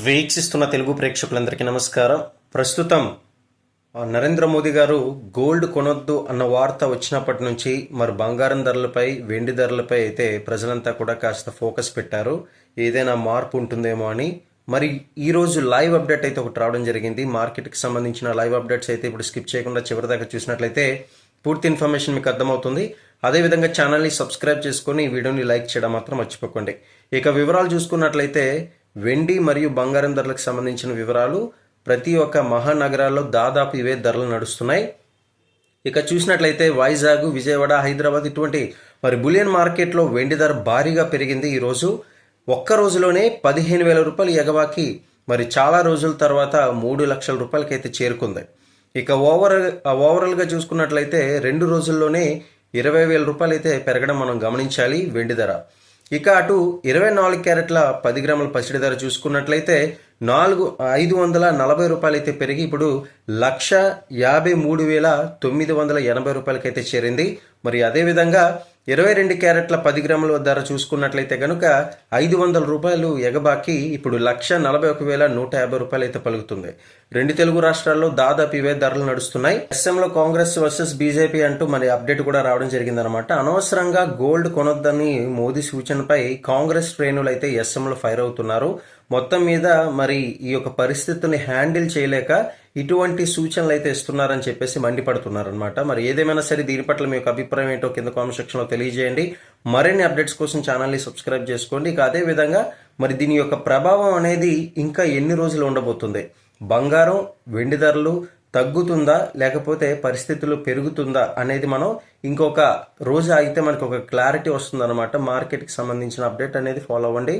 వీక్షిస్తున్న తెలుగు ప్రేక్షకులందరికీ నమస్కారం. ప్రస్తుతం నరేంద్ర మోదీ గారు గోల్డ్ కొనొద్దు అన్న వార్త వచ్చినప్పటి నుంచి మరి బంగారం ధరలపై, వెండి ధరలపై అయితే ప్రజలంతా కూడా కాస్త ఫోకస్ పెట్టారు. ఏదైనా మార్పు ఉంటుందేమో అని. మరి ఈరోజు లైవ్ అప్డేట్ అయితే ఒకటి రావడం జరిగింది. మార్కెట్కి సంబంధించిన లైవ్ అప్డేట్స్ అయితే ఇప్పుడు స్కిప్ చేయకుండా చివరిదాకా చూసినట్లయితే పూర్తి ఇన్ఫర్మేషన్ మీకు అర్థమవుతుంది. అదేవిధంగా ఛానల్ని సబ్స్క్రైబ్ చేసుకొని ఈ వీడియోని లైక్ చేయడం మాత్రం మర్చిపోకండి. ఇక వివరాలు చూసుకున్నట్లయితే వెండి మరియు బంగారం ధరలకు సంబంధించిన వివరాలు ప్రతి ఒక్క మహానగరాల్లో దాదాపు ఇవే ధరలు నడుస్తున్నాయి. ఇక చూసినట్లయితే వైజాగ్, విజయవాడ, హైదరాబాద్ ఇటువంటి మరి బులియన్ మార్కెట్లో వెండి ధర భారీగా పెరిగింది. ఈరోజు ఒక్క రోజులోనే 15,000 రూపాయలు ఎగవాకి మరి చాలా రోజుల తర్వాత 3 లక్షల రూపాయలకైతే చేరుకుంది. ఇక ఓవరాల్గా చూసుకున్నట్లయితే 2 రోజుల్లోనే 20,000 రూపాయలు అయితే పెరగడం మనం గమనించాలి వెండి ధర. ఇక అటు 24 క్యారెట్ల 10 గ్రాముల పసిడి ధర చూసుకున్నట్లయితే 540 రూపాయలు అయితే పెరిగి ఇప్పుడు 1,53,980 రూపాయలకైతే చేరింది. మరి అదేవిధంగా 22 క్యారెట్ల 10 గ్రాముల ధర చూసుకున్నట్లయితే కనుక 500 రూపాయలు ఎగబాకి ఇప్పుడు 1,41,150 రూపాయలు అయితే పలుకుతుంది. రెండు తెలుగు రాష్ట్రాల్లో దాదాపు ఇవే ధరలు నడుస్తున్నాయి. ఎస్ఎంలో కాంగ్రెస్ వర్సెస్ బీజేపీ అంటూ మరి అప్డేట్ కూడా రావడం జరిగిందనమాట. అనవసరంగా గోల్డ్ కొనొద్దని మోదీ సూచనపై కాంగ్రెస్ శ్రేణులు అయితే ఎస్ఎంలో ఫైర్ అవుతున్నారు. మొత్తం మీద మరి ఈ యొక్క పరిస్థితిని హ్యాండిల్ చేయలేక ఇటువంటి సూచనలు అయితే ఇస్తున్నారని చెప్పేసి మండిపడుతున్నారనమాట. మరి ఏదేమైనా సరే దీని పట్ల మీ యొక్క అభిప్రాయం ఏంటో కింద కామెంట్ సెక్షన్లో తెలియజేయండి. మరిన్ని అప్డేట్స్ కోసం ఛానల్ని సబ్స్క్రైబ్ చేసుకోండి. ఇక అదే విధంగా మరి దీని యొక్క ప్రభావం అనేది ఇంకా ఎన్ని రోజులు ఉండబోతుంది, బంగారం వెండి ధరలు తగ్గుతుందా లేకపోతే పరిస్థితులు పెరుగుతుందా అనేది మనం ఇంకొక రోజు అయితే మనకు ఒక క్లారిటీ వస్తుందన్నమాట. మార్కెట్కి సంబంధించిన అప్డేట్ అనేది ఫాలో అవ్వండి.